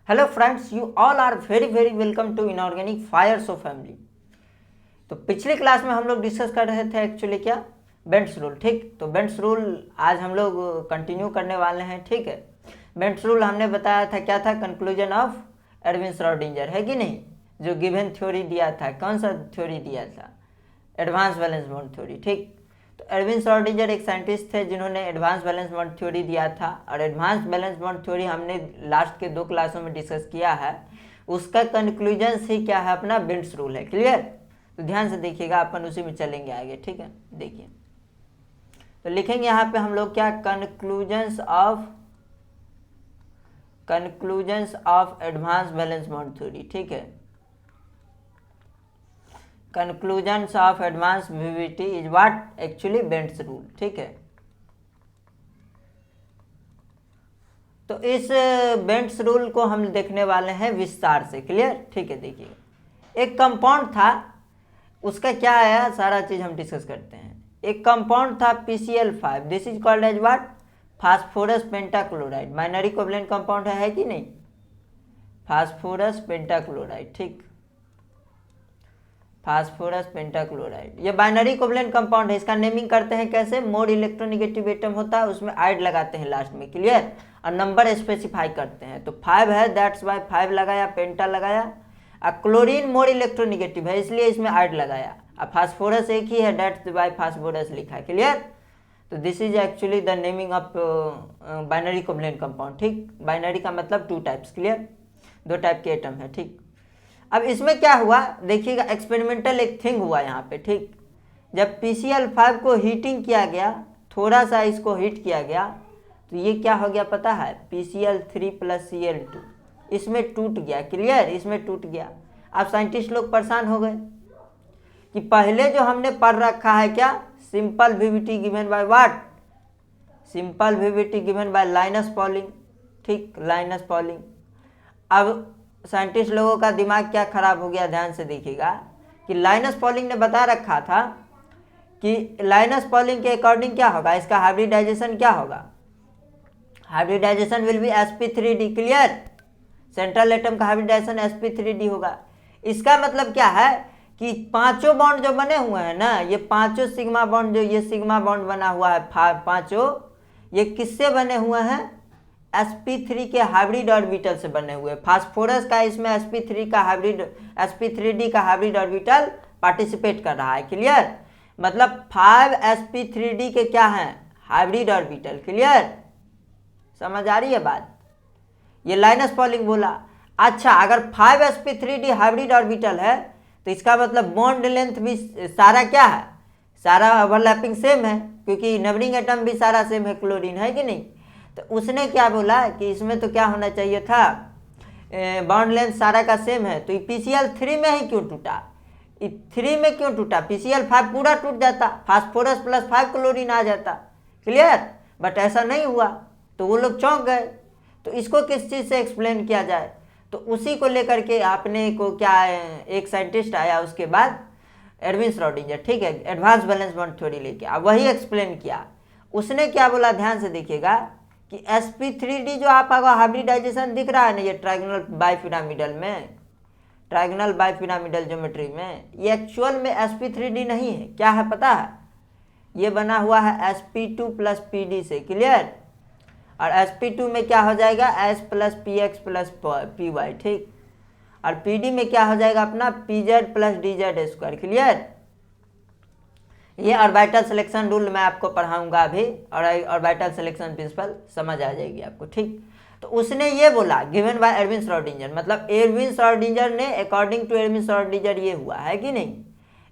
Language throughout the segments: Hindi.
Hello friends, you all are very very welcome to inorganic fire so family. तो पिछले क्लास में हम लोग डिस्कस कर रहे थे एक्चुअली क्या, बेंट्स रूल। ठीक, तो बेंट्स रूल आज हम लोग कंटिन्यू करने वाले हैं। ठीक है, बेंट्स रूल हमने बताया था क्या था, कंक्लूजन ऑफ एडविन श्रोडिंगर, है कि नहीं, जो गिवन थ्योरी दिया था। कौन सा थ्योरी दिया था? Advance valence bond theory. ठीक, तो एडविन श्रोडिंगर एक साइंटिस्ट थे जिन्होंने एडवांस बैलेंस बॉन्ड थ्योरी दिया था। और एडवांस बैलेंस बॉन्ड थ्योरी हमने लास्ट के 2 क्लासों में डिस्कस किया है। उसका कंक्लूजन ही क्या है, अपना बेंट्स रूल है। क्लियर? तो ध्यान से देखिएगा, अपन उसी में चलेंगे आगे। ठीक है, देखिए तो लिखेंगे यहाँ पे हम लोग क्या, conclusions of advance valence bond theory. ठीक है, conclusions of advance VVT is what actually Bent's rule. ठीक है, तो इस बेंट्स रूल को हम देखने वाले हैं विस्तार से। क्लियर? ठीक है, देखिए एक कंपाउंड था, उसका क्या आया, सारा चीज हम डिस्कस करते हैं। एक कंपाउंड था PCl5, this is called as what, phosphorus pentachloride. Binary covalent compound है कि नहीं, फास्फोरस पेंटाक्लोराइड। ठीक, फास्फोरस पेंटाक्लोराइड ये बाइनरी कोवलेंट कंपाउंड है। इसका नेमिंग करते हैं कैसे, मोर इलेक्ट्रोनेगेटिव एटम होता है, उसमें आइड लगाते हैं लास्ट में। क्लियर? और नंबर स्पेसिफाई करते हैं, तो 5 है, दैट्स वाई 5 लगाया, पेंटा लगाया। और क्लोरीन मोर इलेक्ट्रोनेगेटिव है, इसलिए इसमें आइड लगाया। और फास्फोरस एक ही है, दैट्स वाई फास्फोरस लिखा है। क्लियर? तो this is actually the naming of binary covalent compound. ठीक, बाइनरी का मतलब 2 टाइप्स। क्लियर? 2 टाइप के एटम है। ठीक, अब इसमें क्या हुआ देखिएगा, एक्सपेरिमेंटल एक थिंग हुआ यहाँ पे। ठीक, जब PCl5 को हीटिंग किया गया, थोड़ा सा इसको हीट किया गया, तो ये क्या हो गया पता है, PCl3 + Cl2 इसमें टूट गया। क्लियर? इसमें टूट गया। अब साइंटिस्ट लोग परेशान हो गए कि पहले जो हमने पढ़ रखा है क्या, simple VBT given by what, simple VBT given by Linus Pauling. ठीक, लाइनस पॉलिंग। अब साइंटिस्ट लोगों का दिमाग क्या खराब हो गया, ध्यान से देखिएगा कि लाइनस पॉलिंग ने बता रखा था कि लाइनस पॉलिंग के अकॉर्डिंग क्या होगा, इसका हाइब्रिडाइजेशन क्या होगा, hybridisation will be sp3d। Clear? Central atom का हाइब्रिडाइजेशन sp3d होगा। इसका मतलब क्या है कि पांचों बॉन्ड जो बने हुए हैं ना, ये पांचों सिग्मा बॉन्ड, जो ये सिग्मा बॉन्ड बना हुआ है पांचों, ये किससे बने हुए हैं, sp3 के हाइब्रिड ऑर्बिटल से बने हुए। फास्फोरस का इसमें sp3 का हाइब्रिड, sp3d का हाइब्रिड ऑर्बिटल पार्टिसिपेट कर रहा है। क्लियर? मतलब 5 sp3d के क्या हैं, हाइब्रिड ऑर्बिटल। क्लियर? समझ आ रही है बात? ये लाइनस पॉलिंग बोला। अच्छा, अगर 5 sp3d हाइब्रिड ऑर्बिटल है तो इसका मतलब बॉन्ड लेंथ भी सारा क्या है, सारा ओवरलैपिंग सेम है, क्योंकि नेबरिंग एटम भी सारा सेम है, क्लोरीन है कि नहीं। तो उसने क्या बोला कि इसमें तो क्या होना चाहिए था, बॉन्ड लेंथ सारा का सेम है, तो PCl3 में ही क्यों टूटा, 3 में क्यों टूटा, PCl5 पूरा टूट जाता, फास्फोरस +5 क्लोरीन आ जाता। क्लियर? बट ऐसा नहीं हुआ, तो वो लोग चौंक गए। तो इसको किस चीज़ से एक्सप्लेन किया जाए, तो उसी को लेकर के आपने को क्या, एक साइंटिस्ट आया उसके बाद, एडविन श्रोडिंगर। ठीक है, एडवांस बैलेंस बॉन्ड थ्योरी लेके अब वही एक्सप्लेन किया। उसने क्या बोला, ध्यान से देखिएगा कि sp3d जो आपका हाइब्रिडाइजेशन दिख रहा है ना, ये ट्राइगोनल बाइपिरामिडल में, ट्राइगोनल बाइपिरामिडल ज्योमेट्री में, ये एक्चुअल में sp3d नहीं है। क्या है पता है, ये बना हुआ है sp2 + pd से। क्लियर? और sp2 में क्या हो जाएगा, s + px + py। ठीक, और pd में क्या हो जाएगा अपना, pz + dz²। क्लियर? ये ऑर्बिटल सिलेक्शन रूल मैं आपको पढ़ाऊंगा अभी, और ऑर्बिटल सिलेक्शन प्रिंसिपल समझ आ जाएगी आपको। ठीक, तो उसने ये बोला गिवन बाय एडविन श्रोडिंगर, मतलब एडविन श्रोडिंगर ने, अकॉर्डिंग टू एडविन श्रोडिंगर ये हुआ है कि नहीं,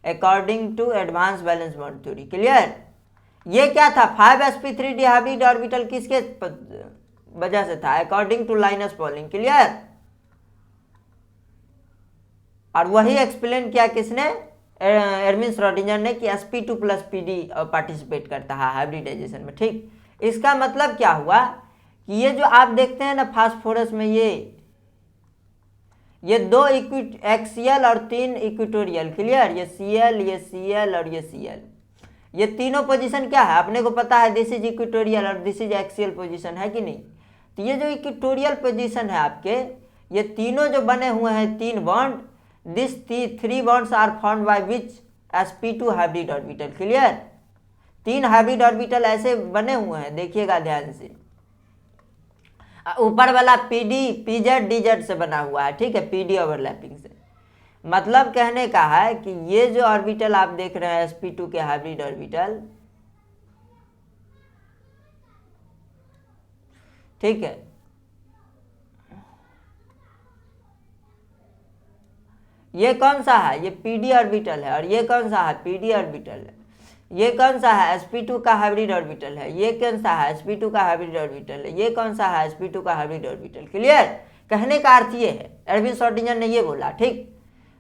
according to advance valence bond theory. Clear? ये क्या था, 5 sp3d हाइब्रिड ऑर्बिटल किसके वजह से था, according to Linus Pauling. Clear? और वही एक्सप्लेन किया किसने, एडविन श्रोडिंगर ने, कि sp2 + pd पार्टिसिपेट करता है हाइब्रिडाइजेशन में। ठीक, इसका मतलब क्या हुआ कि ये जो आप देखते हैं ना फास्फोरस में, ये 2 एक्सियल और 3 इक्वेटोरियल। क्लियर? ये Cl, ये Cl और ये Cl, ये तीनों पोजीशन क्या है अपने को पता है, दिस इज इक्वेटोरियल और दिस इज एक्सियल पोजीशन, है कि नहीं। तो ये जो इक्वेटोरियल पोजीशन है आपके, ये तीनों जो बने हुए हैं 3 bond, this 3 bonds are formed by which sp2 hybrid orbital. Clear? 3 hybrid orbital ऐसे बने हुए हैं, देखिएगा ध्यान से। ऊपर वाला pd pz dz से बना हुआ है, ठीक है, pd ओवरलैपिंग से। मतलब कहने का है कि ये जो ऑर्बिटल आप देख रहे हैं sp2 के हाइब्रिड ऑर्बिटल, ठीक है, ये कौन सा है? ये pd ऑर्बिटल है। और ये कौन सा है? pd ऑर्बिटल है। ये कौन सा है? sp2 का हाइब्रिड ऑर्बिटल है। ये कौन सा है? sp2 का हाइब्रिड ऑर्बिटल है। ये कौन सा है? sp2 का हाइब्रिड ऑर्बिटल। क्लियर? कहने का अर्थ ये है, एरविन श्रोडिंगर ने ये बोला, ठीक।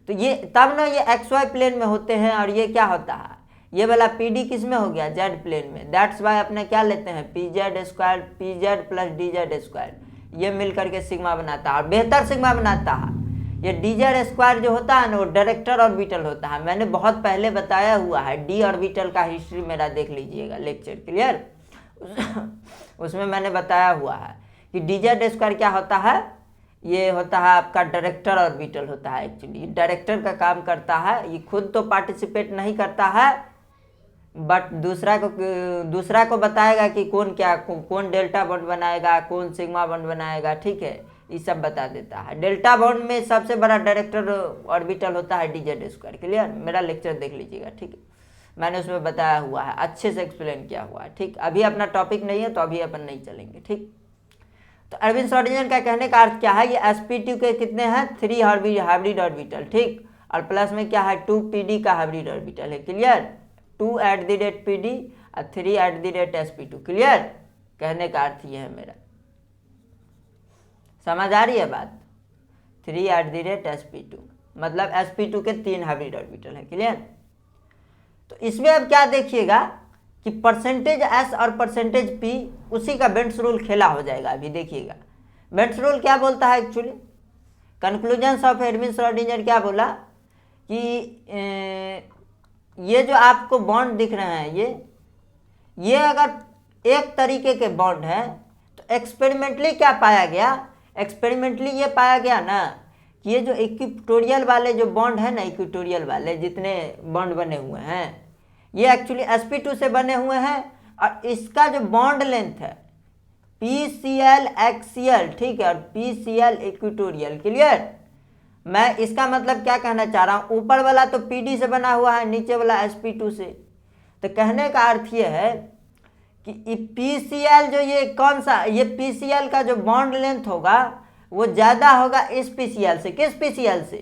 तो ये तब ना ये XY प्लेन में होते हैं, और ये क्या होता है? ये वाला PD किस में हो गया? Z प्लेन में। दैट्स वाई अपने क्या लेते हैं? PZ² PZ प्लस DZ², ये मिलकर के सिग्मा बनाता है, और बेहतर सिग्मा बनाता है। ये DZ² जो होता है ना, वो डायरेक्टर ऑर्बिटल होता है। मैंने बहुत पहले बताया हुआ है, D ऑर्बिटल का हिस्ट्री मेरा देख लीजिएगा लेक्चर। क्लियर? उसमें मैंने बताया हुआ है कि DZ² क्या होता है? ये होता है आपका डायरेक्टर ऑर्बिटल होता है। एक्चुअली डायरेक्टर का काम करता है, ये खुद तो पार्टिसिपेट नहीं करता है, बट दूसरा को बताएगा कि कौन डेल्टा बॉन्ड बनाएगा, कौन सिग्मा बॉन्ड बनाएगा, ठीक है, ये सब बता देता है। डेल्टा बॉन्ड में सबसे बड़ा डायरेक्टर ऑर्बिटल होता है DZ²। क्लियर? मेरा लेक्चर देख लीजिएगा, ठीक है, मैंने उसमें बताया हुआ है, अच्छे से एक्सप्लेन किया हुआ है, ठीक। अभी अपना टॉपिक नहीं है तो अभी अपन नहीं चलेंगे, ठीक। तो एरविन श्रोडिंगर का कहने का अर्थ क्या है? ये sp2 के कितने हैं? 3 हाइब्रिड ऑर्बिटल, ठीक, और प्लस में क्या है? 2 pd का हाइब्रिड ऑर्बिटल है। क्लियर? 2 @pd और 3 @sp2। क्लियर? कहने का अर्थ ये है मेरा, समझ आ रही है बात? 3 @sp2 मतलब sp2 के 3 हाइब्रिड ऑर्बिटल है। क्लियर? तो इसमें अब क्या देखिएगा कि परसेंटेज S और परसेंटेज P, उसी का बेंट्स रूल खेला हो जाएगा। अभी देखिएगा बेंट्स रूल क्या बोलता है। Actually conclusions of Erwin Schrodinger क्या बोला कि ये जो आपको बॉन्ड दिख रहे हैं, ये अगर एक तरीके के बॉन्ड है तो एक्सपेरिमेंटली क्या पाया गया? एक्सपेरिमेंटली ये पाया गया ना कि ये जो इक्विटोरियल वाले जो बॉन्ड है ना, इक्विटोरियल वाले जितने बॉन्ड बने हुए हैं, ये एक्चुअली sp2 से बने हुए हैं, और इसका जो बॉन्ड लेंथ है PCl axial, ठीक है, और PCl इक्विटोरियल। क्लियर? मैं इसका मतलब क्या कहना चाह रहा हूँ, ऊपर वाला तो PD से बना हुआ है, नीचे वाला sp2 से। तो कहने का अर्थ ये है कि PCl जो ये कौन सा, ये PCl का जो बॉन्ड लेंथ होगा वो ज़्यादा होगा इस PCl से। किस PCl से?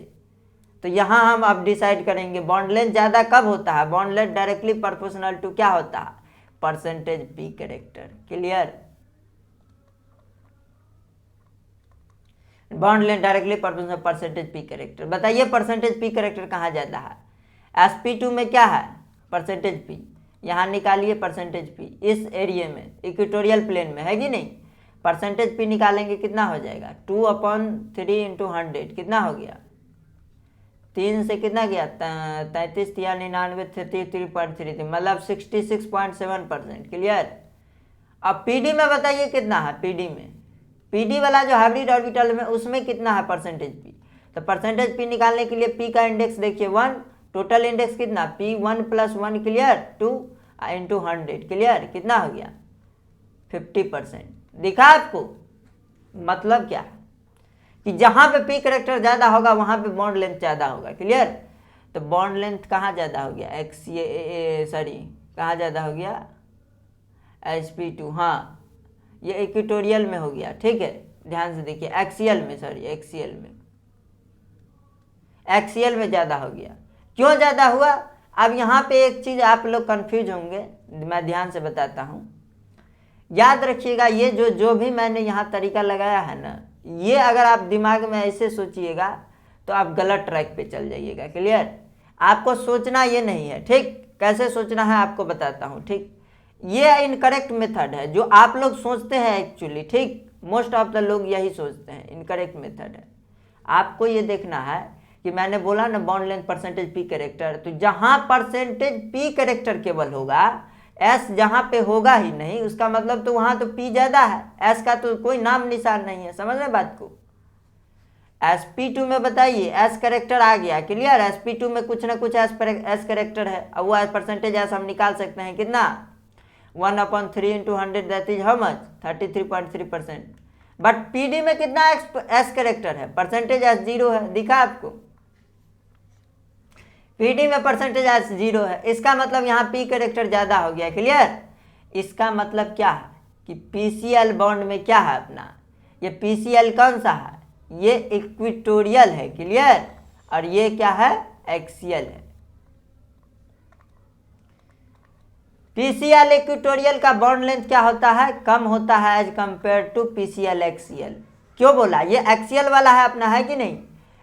तो यहाँ हम अब डिसाइड करेंगे बॉन्ड लेंथ ज़्यादा कब होता है। Bond length directly proportional to क्या होता है? Percentage P character. Clear? Bond length directly proportional percentage P character. बताइए परसेंटेज P कैरेक्टर कहाँ ज़्यादा है? sp2 में क्या है? Percentage P। यहाँ निकालिए परसेंटेज P, इस एरिया में इक्वेटोरियल प्लेन में है कि नहीं। परसेंटेज P निकालेंगे कितना हो जाएगा? 2/3 × 100 कितना हो गया? 3 से कितना गया? 33 या 99 33.33, मतलब 66.7%। क्लियर? अब PD में बताइए कितना है? PD में, PD वाला जो हाइब्रिड ऑर्बिटल में, उसमें कितना है परसेंटेज P? तो परसेंटेज P निकालने के लिए P का इंडेक्स देखिए 1, टोटल इंडेक्स कितना? P 1 + 1। क्लियर? 2 × 100। क्लियर? कितना हो गया? 50%। दिखा आपको? मतलब क्या कि जहां पे P कैरेक्टर ज़्यादा होगा वहां पे बॉन्ड लेंथ ज़्यादा होगा। क्लियर? तो बॉन्ड लेंथ कहाँ ज़्यादा हो गया? कहाँ ज़्यादा हो गया? sp2। हाँ, ये इक्वेटोरियल में हो गया, ठीक है, ध्यान से देखिए, एक्सियल में ज़्यादा हो गया। क्यों ज़्यादा हुआ? अब यहाँ पे एक चीज़ आप लोग कंफ्यूज होंगे, मैं ध्यान से बताता हूँ। याद रखिएगा, ये जो भी मैंने यहाँ तरीका लगाया है ना, ये अगर आप दिमाग में ऐसे सोचिएगा तो आप गलत ट्रैक पे चल जाइएगा। क्लियर? आपको सोचना ये नहीं है, ठीक। कैसे सोचना है आपको बताता हूँ, ठीक। ये इनकरेक्ट मेथड है जो आप लोग सोचते हैं एक्चुअली, ठीक। मोस्ट ऑफ द लोग यही सोचते हैं, इनकरेक्ट मेथड है। आपको ये देखना है कि मैंने बोला ना bond length percentage P character, तो जहाँ परसेंटेज P कैरेक्टर केवल होगा, S जहाँ पे होगा ही नहीं, उसका मतलब तो वहाँ तो P ज़्यादा है, S का तो कोई नाम निशान नहीं है। समझ रहे बात को? sp2 में बताइए एस करेक्टर आ गया, क्लियर। sp2 में कुछ ना कुछ एस करेक्टर है, अब वो परसेंटेज एस हम निकाल सकते हैं कितना, 1/3 into 100 that is how much 33.3%। But PD में कितना एस करेक्टर है, परसेंटेज एस 0 है, दिखा आपको, पीडी में परसेंटेज एस 0 है, इसका मतलब यहाँ पी करेक्टर ज्यादा हो गया, क्लियर। इसका मतलब क्या है कि पीसीएल बॉन्ड में क्या है अपना, ये पीसीएल कौन सा है, ये इक्विटोरियल है, क्लियर, और ये क्या है, एक्सियल है। पीसीएल इक्विटोरियल का बॉन्ड लेंथ क्या होता है, कम होता है as compare to PCl axial. क्यों बोला, ये एक्सियल वाला है अपना, है कि नहीं,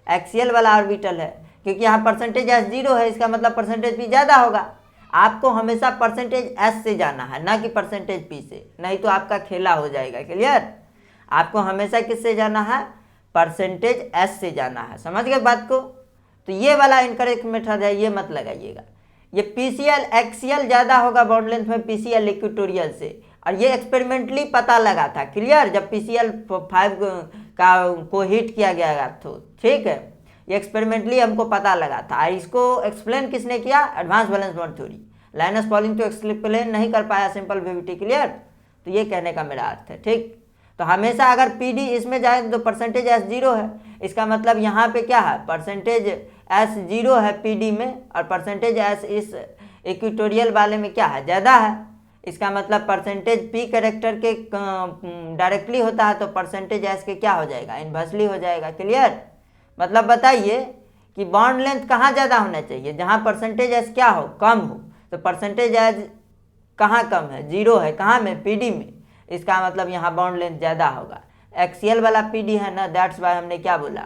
एक्सियल वाला ऑर्बिटल है, क्योंकि यहाँ परसेंटेज एस 0 है, इसका मतलब परसेंटेज पी ज्यादा होगा। आपको हमेशा परसेंटेज एस से जाना है, ना कि परसेंटेज पी से, नहीं तो आपका खेला हो जाएगा, क्लियर। आपको हमेशा किससे जाना है, परसेंटेज एस से जाना है, समझ गए बात को। तो ये वाला इनकरेक्ट मेथड है, ये मत लगाइएगा। ये पीसीएल एक्सियल ज्यादा होगा बॉन्ड लेंथ में पीसीएल इक्वेटोरियल से, और ये एक्सपेरिमेंटली पता लगा था, क्लियर, जब पीसीएल 5 को हिट किया गया तो, ठीक है, ये एक्सपेरिमेंटली हमको पता लगा था। इसको एक्सप्लेन किसने किया, advance valence bond theory. Linus Pauling तो एक्सप्लेन नहीं कर पाया सिंपल वीवीटी, क्लियर। तो ये कहने का मेरा अर्थ है, ठीक। तो हमेशा अगर पीडी इसमें जाए तो परसेंटेज एस 0 है, इसका मतलब यहाँ पे क्या है, परसेंटेज एस 0 है पीडी में, और परसेंटेज एस इस इक्विटोरियल वाले में क्या है, ज़्यादा है। इसका मतलब परसेंटेज पी कैरेक्टर के डायरेक्टली होता है, तो परसेंटेज एस के क्या हो जाएगा, इन्वर्सली हो जाएगा, क्लियर। मतलब बताइए कि बॉन्ड लेंथ कहाँ ज़्यादा होना चाहिए, जहाँ परसेंटेज एस क्या हो, कम हो। तो परसेंटेज एस कहाँ कम है, 0 है, कहाँ में, पीडी में, इसका मतलब यहाँ बॉन्ड लेंथ ज़्यादा होगा। एक्सियल वाला पीडी है ना, दैट्स वाई हमने क्या बोला,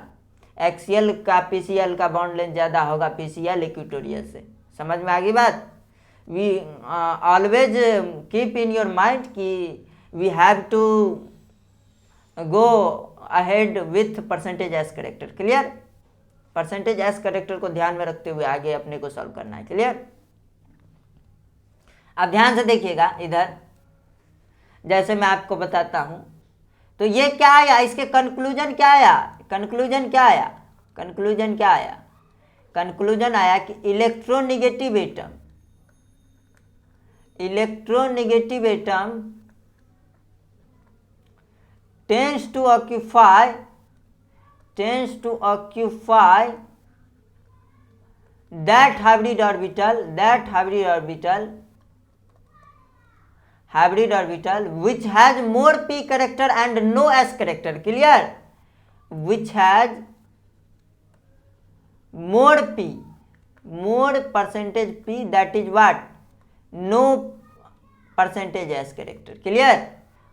एक्सियल का पीसीएल का बॉन्ड लेंथ ज़्यादा होगा पीसीएल इक्विटोरियल से। समझ में आ गई बात। We always keep in your mind कि we have to go ahead with percentage as character, clear. Percentage as character को ध्यान में रखते हुए आगे अपने को सॉल्व करना है, क्लियर। अब ध्यान से देखिएगा इधर, जैसे मैं आपको बताता हूं, तो ये क्या आया, इसके कंक्लूजन क्या आया, कंक्लूजन क्या आया, कंक्लूजन क्या आया, कंक्लूजन आया कि electronegative atom tends to occupy that hybrid orbital which has more p character and no s character, clear, which has more percentage p, that is what, no percentage s character, clear।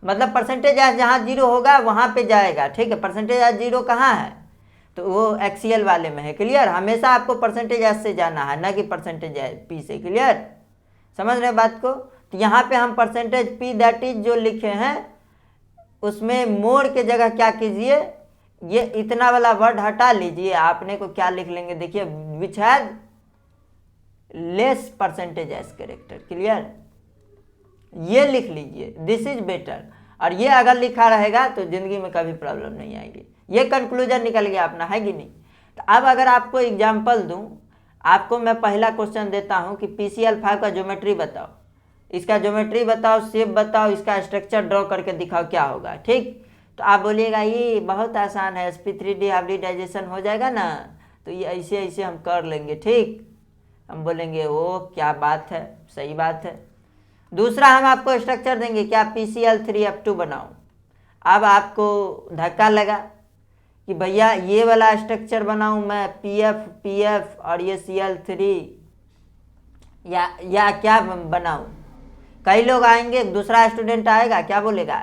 मतलब परसेंटेज एस जहाँ 0 होगा वहाँ पे जाएगा, ठीक है। परसेंटेज एस 0 कहाँ है, तो वो एक्सियल वाले में है, क्लियर। हमेशा आपको परसेंटेज एस से जाना है, ना कि परसेंटेज पी से, क्लियर। समझ रहे बात को। तो यहाँ पे हम परसेंटेज पी दैट इज जो लिखे हैं, उसमें मोर के जगह क्या कीजिए, ये इतना वाला वर्ड हटा लीजिए, आपने को क्या लिख लेंगे, देखिए, which has less percentage s character, clear, ये लिख लीजिए, दिस इज बेटर। और ये अगर लिखा रहेगा तो जिंदगी में कभी प्रॉब्लम नहीं आएगी। ये कंक्लूजन निकल गया अपना, है कि नहीं। तो अब अगर आपको एग्जांपल दूं, आपको मैं पहला क्वेश्चन देता हूं कि PCl5 का ज्योमेट्री बताओ, इसका ज्योमेट्री बताओ, शेप बताओ, इसका स्ट्रक्चर ड्रॉ करके दिखाओ, क्या होगा, ठीक। तो आप बोलिएगा ये बहुत आसान है, sp3d हाइब्रिडाइजेशन हो जाएगा ना, तो ये ऐसे ऐसे हम कर लेंगे, ठीक। हम बोलेंगे ओ क्या बात है, सही बात है। दूसरा हम आपको स्ट्रक्चर देंगे, क्या PCl3F2 बनाओ। अब आपको धक्का लगा कि भैया ये वाला स्ट्रक्चर बनाऊं मैं, PF और ये Cl3, या क्या बनाऊं। कई लोग आएंगे, दूसरा स्टूडेंट आएगा, क्या बोलेगा,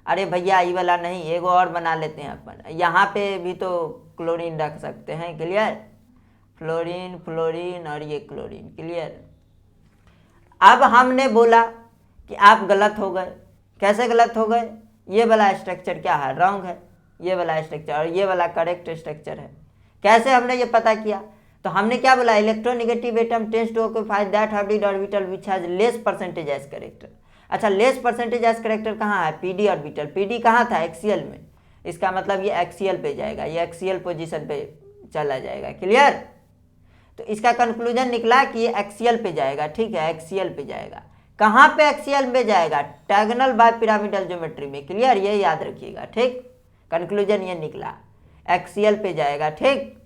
अरे भैया ये वाला नहीं, एगो और बना लेते हैं अपन, यहाँ पे भी तो क्लोरीन रख सकते हैं, क्लियर, फ्लोरीन और ये क्लोरीन, क्लियर। अब हमने बोला कि आप गलत हो गए। कैसे गलत हो गए, ये वाला स्ट्रक्चर क्या है, रॉन्ग है, ये वाला स्ट्रक्चर, और ये वाला करेक्ट स्ट्रक्चर है। कैसे हमने ये पता किया, तो हमने क्या बोला, electronegative atom tends to occupy that hybrid orbital which has less percentage s character. अच्छा, लेस परसेंटेज एस कैरेक्टर कहाँ है, पीडी ऑर्बिटल। पीडी कहाँ था, एक्सियल में, इसका मतलब ये एक्सियल पे जाएगा, ये एक्सियल पोजीशन पे चला जाएगा। क्लियर? तो इसका कंक्लूजन निकला कि ये एक्सियल पे जाएगा। ठीक है, एक्सियल पे जाएगा। कहाँ पे एक्सियल पे जाएगा? डायगोनल बाय पिरामिडल ज्योमेट्री में। क्लियर? ये याद रखिएगा। ठीक, कंक्लूजन ये निकला, एक्सियल पे जाएगा। ठीक,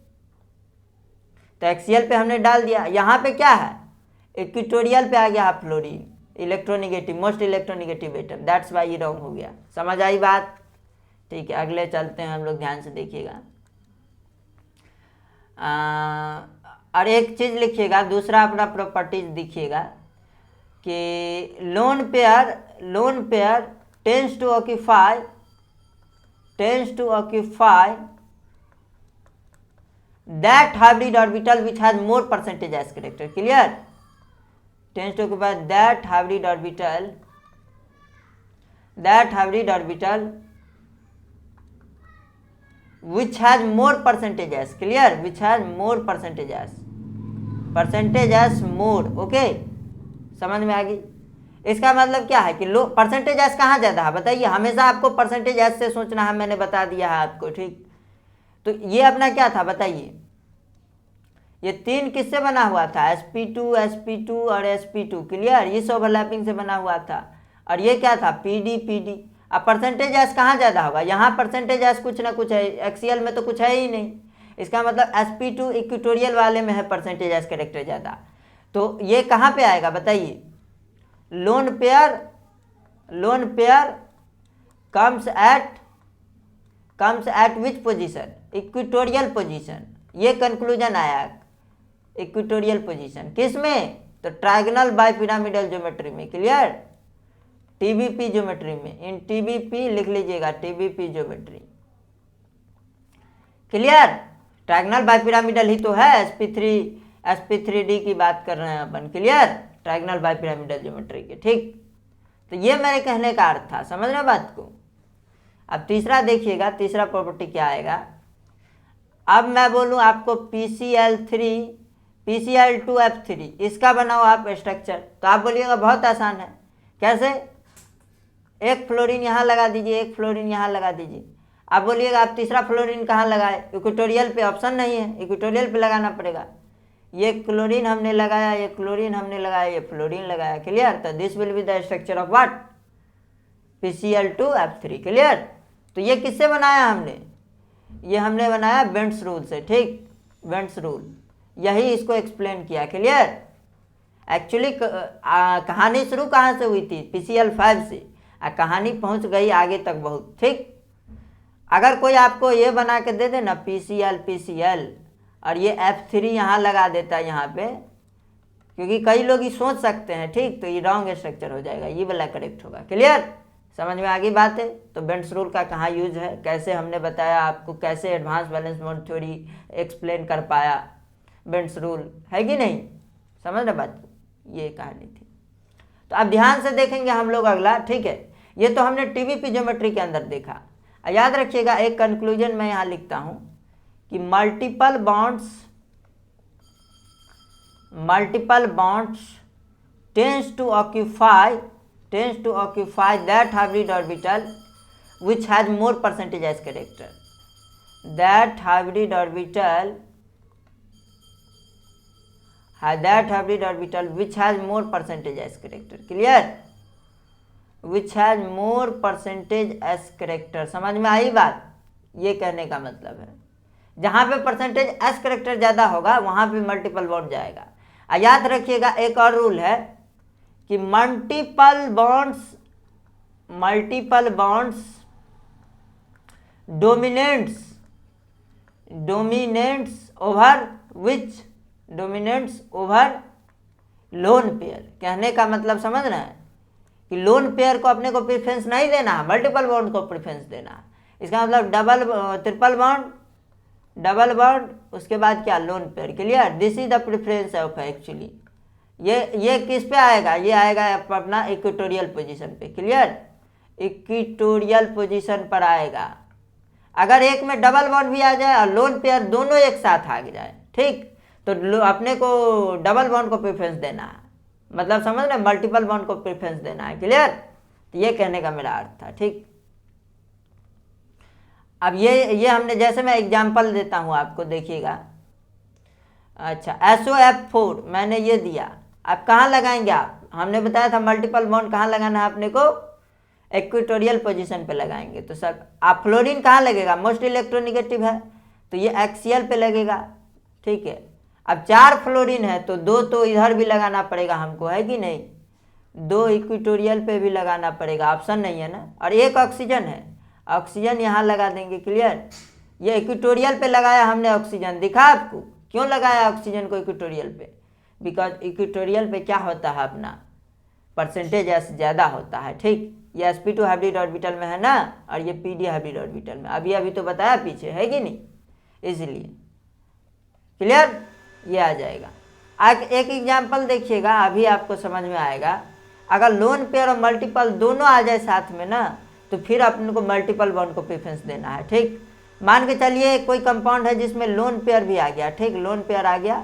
तो एक्सियल पे हमने डाल दिया। यहाँ पे क्या है? इक्वेटोरियल पे आ गया fluorine, electronegative, most electronegative atom, that's why ये रॉन्ग हो गया। समझ आई बात? ठीक है, अगले चलते हैं हम लोग, ध्यान से देखिएगा। और एक चीज़ लिखिएगा, दूसरा अपना प्रॉपर्टीज दिखिएगा कि lone pair tends to occupy that hybrid orbital which has more percentage as character. Clear? Tends to occupy that hybrid orbital which has more percentage as. Clear? Which has more percentage as more. Okay, समझ में आ गई? इसका मतलब क्या है कि लो परसेंटेज एस कहाँ ज़्यादा है बताइए। हमेशा आपको परसेंटेज एस से सोचना है, मैंने बता दिया है आपको। ठीक, तो ये अपना क्या था बताइए? ये तीन किससे बना हुआ था? sp2 और sp2। क्लियर? इस ओवरलैपिंग से बना हुआ था। और ये क्या था? pd। अब परसेंटेज एस कहाँ ज़्यादा होगा? यहाँ परसेंटेज एस कुछ ना कुछ है, एक्सियल में तो कुछ है ही नहीं। इसका मतलब sp2 इक्वेटोरियल वाले में है परसेंटेज एस कैरेक्टर ज़्यादा। तो ये कहाँ पे आएगा बताइए? Lone pair comes at which position? Equatorial position. ये कंक्लूजन आया, इक्वेटोरियल पोजीशन। किस में? तो ट्रायगोनल बाय पिरामिडल ज्योमेट्री में। क्लियर? टीबीपी ज्योमेट्री में। इन टीबीपी लिख लीजिएगा, TBP geometry. Clear? Trigonal bipyramidal ही तो है, sp3d की बात कर रहे हैं अपन। Clear? Trigonal bipyramidal geometry के। ठीक, तो ये मेरे कहने का अर्थ था। समझ रहे बात को? अब तीसरा देखिएगा, तीसरा प्रॉपर्टी क्या आएगा। अब मैं बोलूं आपको PCl2F3 इसका बनाओ आप स्ट्रक्चर, तो आप बोलिएगा बहुत आसान है। कैसे? एक फ्लोरीन यहाँ लगा दीजिए, एक फ्लोरीन यहाँ लगा दीजिए। आप बोलिएगा आप तीसरा फ्लोरीन कहाँ लगाए? इक्वेटोरियल पे। ऑप्शन नहीं है, इक्वेटोरियल पे लगाना पड़ेगा। ये क्लोरीन हमने लगाया, ये क्लोरीन हमने लगाया, ये फ्लोरीन लगाया। क्लियर? तो this will be the structure of what? PCl2F3। Clear? तो ये किससे बनाया हमने? ये हमने बनाया बेंट्स रूल से। ठीक, बेंट्स रूल, यही इसको एक्सप्लेन किया। क्लियर? एक्चुअली कहानी शुरू कहाँ से हुई थी? PCl5 से। कहानी पहुँच गई आगे तक बहुत। ठीक, अगर कोई आपको ये बना के दे दे ना PCl और ये F3 यहाँ लगा देता है यहाँ पे, क्योंकि कई लोग ये सोच सकते हैं। ठीक, तो ये रॉन्ग स्ट्रक्चर हो जाएगा, ये वाला करेक्ट होगा। क्लियर? समझ में आ गई बात है? तो बेंट्स रूल का कहाँ यूज है, कैसे हमने बताया आपको, कैसे advance balance mode theory explain कर पाया, बेंट्स रूल है कि नहीं? समझ रहे बात? ये कहानी थी। तो अब ध्यान से देखेंगे हम लोग अगला। ठीक है, ये तो हमने टीबीपी ज्योमेट्री के अंदर देखा। याद रखिएगा, एक कंक्लूजन मैं यहाँ लिखता हूँ कि multiple bonds tends to occupy that hybrid orbital which has more percentage as character. That hybrid orbital which has more percentage as character. Clear? Which has more percentage as character. समझ में आई बात? ये कहने का मतलब है जहाँ पे परसेंटेज एस करेक्टर ज़्यादा होगा वहाँ पे मल्टीपल बॉन्ड जाएगा। याद रखिएगा, एक और रूल है कि multiple bonds dominates over lone pair. कहने का मतलब समझ रहे हैं कि लोन पेयर को अपने को प्रेफरेंस नहीं देना, मल्टीपल बॉन्ड को प्रेफरेंस देना। इसका मतलब डबल बॉन्ड उसके बाद क्या? Lone pair. Clear? This is the preference of actually. ये किस पे आएगा? ये आएगा अपना इक्वेटोरियल पोजीशन पे। क्लियर? इक्वेटोरियल पोजीशन पर आएगा। अगर एक में डबल बॉन्ड भी आ जाए और लोन पेयर दोनों एक साथ आ जाए, ठीक, तो अपने को डबल बॉन्ड को प्रेफरेंस देना है। मतलब समझ रहे, मल्टीपल बॉन्ड को प्रेफरेंस देना है। क्लियर? तो ये कहने का मेरा अर्थ था। ठीक, अब ये हमने, जैसे मैं एग्जांपल देता हूँ आपको, देखिएगा। अच्छा, SOF4 मैंने ये दिया, आप कहाँ लगाएंगे? आप, हमने बताया था मल्टीपल बॉन्ड कहाँ लगाना है आपने को, इक्वेटोरियल पोजीशन पे लगाएंगे। तो सर आप फ्लोरीन कहाँ लगेगा? मोस्ट इलेक्ट्रोनिगेटिव है, तो ये एक्सियल पे लगेगा, ठीक है। अब 4 फ्लोरीन है तो 2 तो इधर भी लगाना पड़ेगा हमको, है कि नहीं? 2 इक्वेटोरियल पे भी लगाना पड़ेगा, ऑप्शन नहीं है ना। और 1 ऑक्सीजन है, ऑक्सीजन यहाँ लगा देंगे, क्लियर। ये इक्वेटोरियल पे लगाया हमने ऑक्सीजन, दिखा आपको क्यों लगाया ऑक्सीजन को इक्वेटोरियल पे? बिकॉज इक्वेटोरियल पे क्या होता है अपना, परसेंटेज एस ज़्यादा होता है, ठीक। ये sp2 हाइब्रिड ऑर्बिटल में है ना, और ये pd हाइब्रिड ऑर्बिटल में, अभी तो बताया पीछे, है कि नहीं? इसलिए क्लियर, ये आ जाएगा। एक एग्जाम्पल देखिएगा, अभी आपको समझ में आएगा। अगर लोन पेयर और मल्टीपल दोनों आ जाए साथ में ना, तो फिर अपने को मल्टीपल बॉन्ड को प्रेफरेंस देना है, ठीक। मान के चलिए कोई कंपाउंड है जिसमें लोन पेयर भी आ गया, ठीक, लोन पेयर आ गया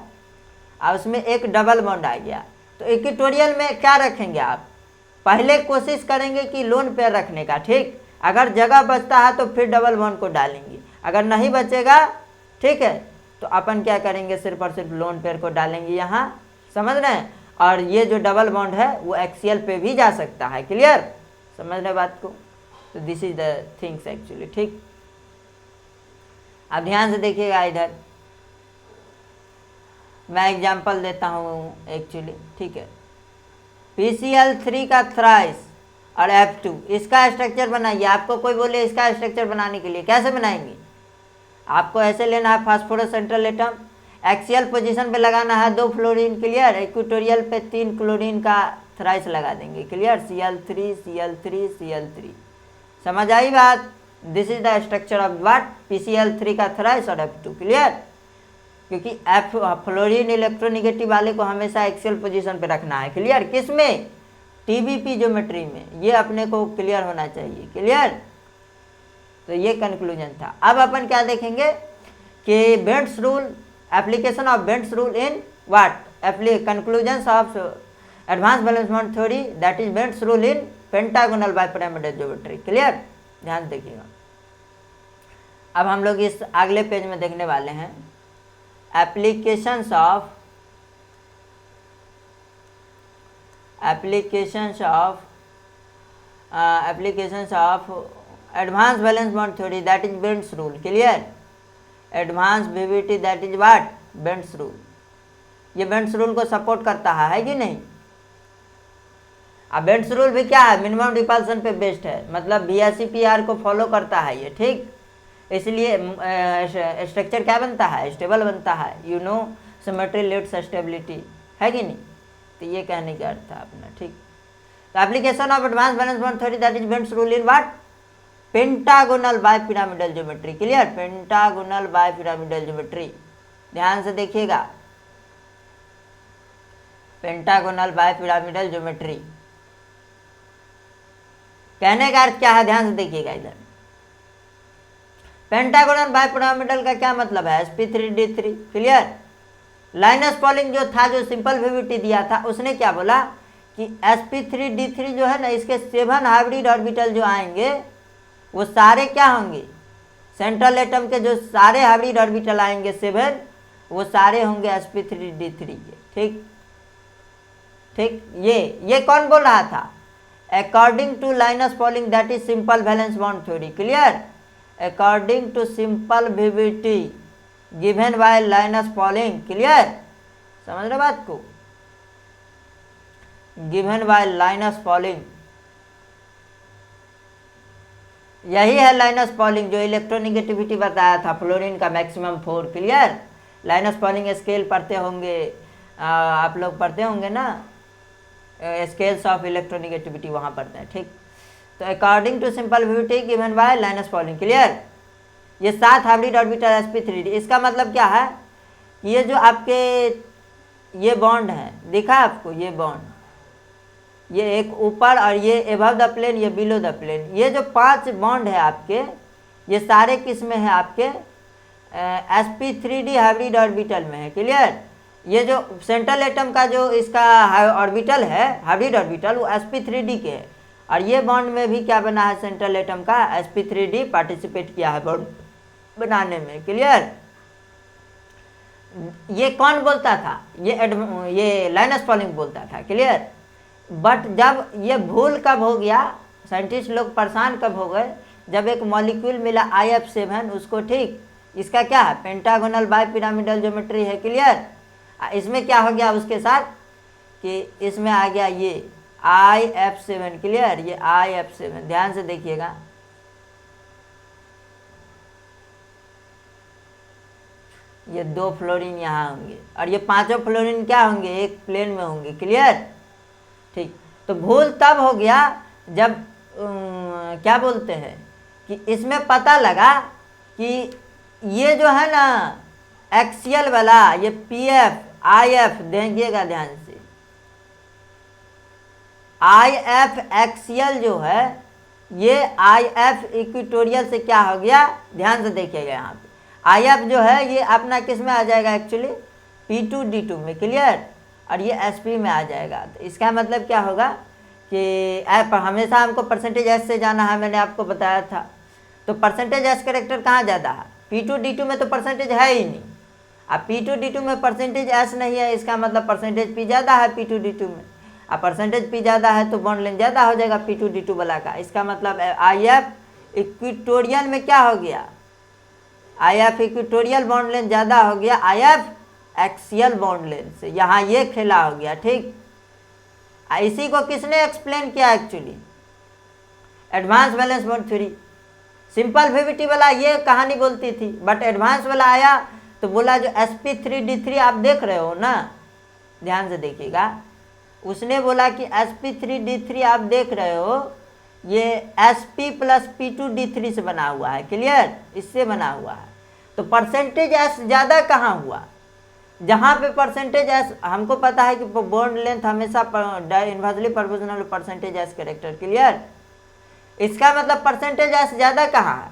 और उसमें एक डबल बॉन्ड आ गया, तो इक्वेटोरियल में क्या रखेंगे आप? पहले कोशिश करेंगे कि लोन पेयर रखने का, ठीक। अगर जगह बचता है तो फिर डबल बॉन्ड को डालेंगे, अगर नहीं बचेगा, ठीक है, तो अपन क्या करेंगे, सिर्फ और सिर्फ लोन पेयर को डालेंगे यहाँ, समझ रहे हैं। और ये जो डबल बॉन्ड है वो एक्सियल पे भी जा सकता है, क्लियर, समझ रहे बात को? तो this is the things actually, ठीक। अब ध्यान से देखिएगा, इधर मैं एग्जांपल देता हूँ एक्चुअली, ठीक है। PCl3 का थ्राइस और F2, इसका स्ट्रक्चर बनाइए। आपको कोई बोले इसका स्ट्रक्चर बनाने के लिए, कैसे बनाएंगे? आपको ऐसे लेना है phosphorus central atom, axial position पे लगाना है 2 फ्लोरीन, क्लियर। इक्वेटोरियल पे 3 क्लोरीन का थ्राइस लगा देंगे, क्लियर। Cl3 Cl3 Cl3, समझ आई बात? This is the structure of what, PCl3 का थ्राइस और F2, क्लियर। क्योंकि फ्लोरीन इलेक्ट्रोनिगेटिव वाले को हमेशा एक्सियल पोजीशन पे रखना है, क्लियर। किस में? TBP ज्योमेट्री में, ये अपने को क्लियर होना चाहिए, क्लियर। तो ये कंक्लूजन था। अब अपन क्या देखेंगे कि Bent's rule, application of Bent's rule in what, conclusions of advance valence bond theory, that is Bent's rule in pentagonal bipyramidal geometry, clear. ध्यान देखिएगा। अब हम लोग इस अगले पेज में देखने वाले हैं applications of advance valence bond theory, that is Bent's rule, clear. Advance BBT, that is what, Bent's rule. ये बेंट्स रूल को सपोर्ट करता है कि नहीं? अब बेंट्स रूल भी क्या है, मिनिमम रिपल्सन पे बेस्ड है, मतलब BSEPR को फॉलो करता है ये, ठीक। इसलिए स्ट्रक्चर क्या बनता है, स्टेबल बनता है, you know, symmetry leads stability, है कि नहीं? तो ये कहने का अर्थ था अपना, ठीक। तो application of advance valence bond theory, that is Bent's rule in what, pentagonal bipyramidal geometry, clear. Pentagonal bipyramidal geometry, ध्यान से देखिएगा, पेंटागोनल बाइपिरामिडल ज्योमेट्री कहने का अर्थ क्या है, ध्यान से देखिएगा। इधर पेंटागोनल बाइपिरामिडल का क्या मतलब है, sp3d3, क्लियर। लाइनस पॉलिंग जो था, जो सिंपल VBT दिया था, उसने क्या बोला कि sp3d3 जो है ना, इसके 7 हाइब्रिड ऑर्बिटल जो आएंगे वो सारे क्या होंगे, सेंट्रल एटम के जो सारे हाइब्रिड ऑर्बिटल आएंगे 7, वो सारे होंगे sp3d3 के, ठीक ठीक। ये कौन बोल रहा था? According to Linus Pauling, that is simple valence bond theory, clear. According to simple VBT given by Linus Pauling, clear, समझ रहे बात को? गिवन बाय लाइनस पॉलिंग, यही है लाइनस पॉलिंग जो इलेक्ट्रोनिगेटिविटी बताया था फ्लोरीन का maximum 4, clear. Linus Pauling scale पढ़ते होंगे आप लोग, पढ़ते होंगे ना, स्केल्स ऑफ इलेक्ट्रोनिगेटिविटी वहाँ पढ़ते हैं, ठीक। तो according to simple VBT given by Linus Pauling, clear. ये 7 हाइब्रिड ऑर्बिटल sp3d, इसका मतलब क्या है, ये जो आपके ये बॉन्ड है, दिखा आपको ये बॉन्ड, ये एक ऊपर और ये एबव द प्लेन, ये बिलो द प्लेन, ये जो 5 बॉन्ड है आपके, ये सारे किस में है आपके, sp3d हाइब्रिड ऑर्बिटल में है, क्लियर। ये जो सेंट्रल एटम का जो इसका ऑर्बिटल है, हाइब्रिड ऑर्बिटल, वो sp3d के है, और ये बॉन्ड में भी क्या बना है, सेंट्रल एटम का sp3d पार्टिसिपेट किया है बॉन्ड बनाने में। क्लियर? ये कौन बोलता था, ये लाइनस पॉलिंग बोलता था। क्लियर? बट जब ये भूल कब हो गया, साइंटिस्ट लोग परेशान कब हो गए, जब एक मॉलिक्यूल मिला IF7 उसको, ठीक, इसका क्या है, पेंटागोनल बाय पिरामिडल ज्योमेट्री है। क्लियर? इसमें क्या हो गया उसके साथ कि इसमें आ गया ये IF7। क्लियर? ये IF7 ध्यान से देखिएगा, ये 2 फ्लोरीन यहाँ होंगे और ये 5 फ्लोरीन क्या होंगे, एक प्लेन में होंगे। क्लियर? ठीक, तो भूल तब हो गया जब क्या बोलते हैं कि इसमें पता लगा कि ये जो है ना एक्सियल वाला, ये PF IF, देखिएगा ध्यान से, IF एक्सियल जो है, ये IF इक्वेटोरियल से क्या हो गया, ध्यान से देखिएगा यहाँ पे, IF जो है ये अपना किस में आ जाएगा, एक्चुअली P2D2 में। क्लियर? और ये SP में आ जाएगा। तो इसका मतलब क्या होगा कि हमेशा हमको परसेंटेज S से जाना है, मैंने आपको बताया था। तो परसेंटेज S कैरेक्टर कहाँ ज़्यादा है, P2D2 में तो परसेंटेज है ही नहीं। अब P2D2 में परसेंटेज S नहीं है, इसका मतलब परसेंटेज P ज़्यादा है P2D2 में। अब परसेंटेज P ज़्यादा है तो बॉन्ड लेंथ ज़्यादा हो जाएगा P2D2 वाला का। इसका मतलब IF इक्वेटोरियल में क्या हो गया, IF इक्वेटोरियल बॉन्ड लेंथ ज़्यादा हो गया IF एक्सियल बॉन्ड लेंथ से, यहाँ ये खेला हो गया। ठीक, इसी को किसने एक्सप्लेन किया, actually advance valence bond theory. Simple VBT वाला ये कहानी बोलती थी, बट एडवांस वाला आया तो बोला जो sp3d3 आप देख रहे हो ना, ध्यान से देखिएगा, उसने बोला कि sp3d3 आप देख रहे हो, ये sp + p2d3 से बना हुआ है। क्लियर? इससे बना हुआ है। तो परसेंटेज S ज़्यादा कहाँ हुआ, जहाँ पे परसेंटेज S, हमको पता है कि बॉन्ड लेंथ हमेशा inversely proportional percentage S character. Clear? इसका मतलब परसेंटेज S ज़्यादा कहाँ है,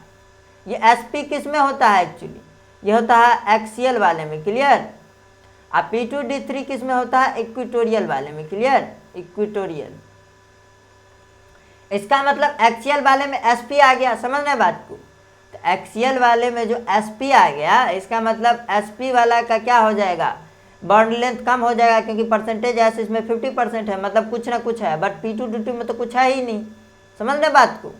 ये sp किस में होता है, एक्चुअली ये होता है एक्सियल वाले में। क्लियर? अब P2D3 किस में होता है, इक्वेटोरियल वाले में। क्लियर? इक्वेटोरियल, इसका मतलब एक्सियल वाले में sp आ गया, समझ रहे बात को। तो एक्सियल वाले में जो sp आ गया, इसका मतलब sp वाला का क्या हो जाएगा, बॉन्ड लेंथ कम हो जाएगा, क्योंकि परसेंटेज S इसमें 50% है, मतलब कुछ ना कुछ है। बट P2D2 में तो कुछ है ही नहीं, समझ रहे बात को।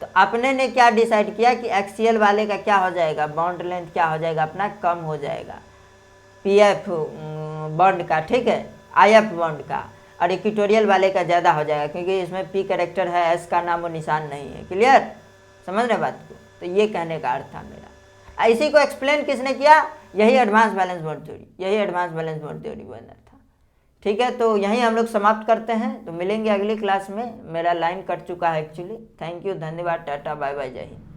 तो अपने ने क्या डिसाइड किया कि एक्सियल वाले का क्या हो जाएगा, बॉन्ड लेंथ क्या हो जाएगा अपना, कम हो जाएगा PF बॉन्ड का, ठीक है, IF बॉन्ड का, और इक्वेटोरियल वाले का ज़्यादा हो जाएगा, क्योंकि इसमें P कैरेक्टर है, S का नाम और निशान नहीं है। क्लियर? समझ रहे बात को। तो ये कहने का अर्थ था मेरा। इसी को एक्सप्लेन किसने किया, यही एडवांस बैलेंस बॉन्ड थ्योरी, यही एडवांस बैलेंस बॉन्ड थ्योरी बना था। ठीक है, तो यहीं हम लोग समाप्त करते हैं, तो मिलेंगे अगली क्लास में। मेरा लाइन कट चुका है एक्चुअली। थैंक यू, धन्यवाद, टाटा, बाय बाय, जय हिंद।